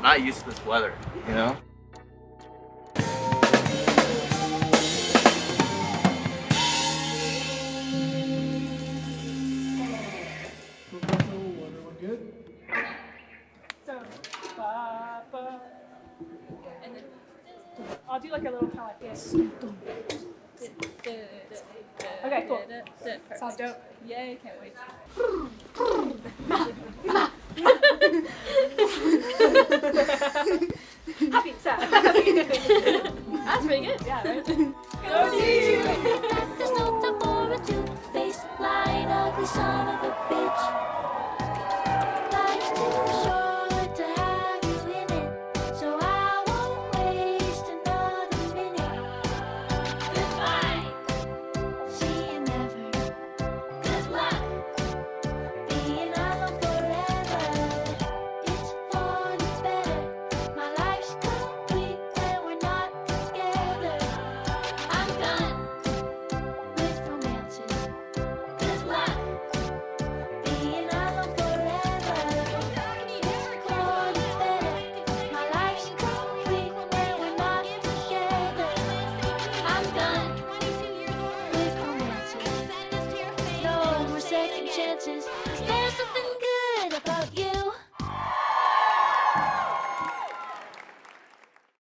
not used to this weather, you know? Everyone good? So, ba, ba. And then I'll do like a little kind of like this. Okay, cool. Sounds dope. Yay, can't wait. Happy, sad. That's pretty good. Yeah, right? Go team! There's no time for a two-faced, lying, ugly son of a bitch. Life's too short to have you in it, so I won't waste another minute. Goodbye, see you never. Good luck, being alone forever. It's for the better. My life's complete when we're not together. I'm done with romances. Good luck, being alone forever. It's for the better. My life's complete when we're not together. I'm done with romances. No more second chances.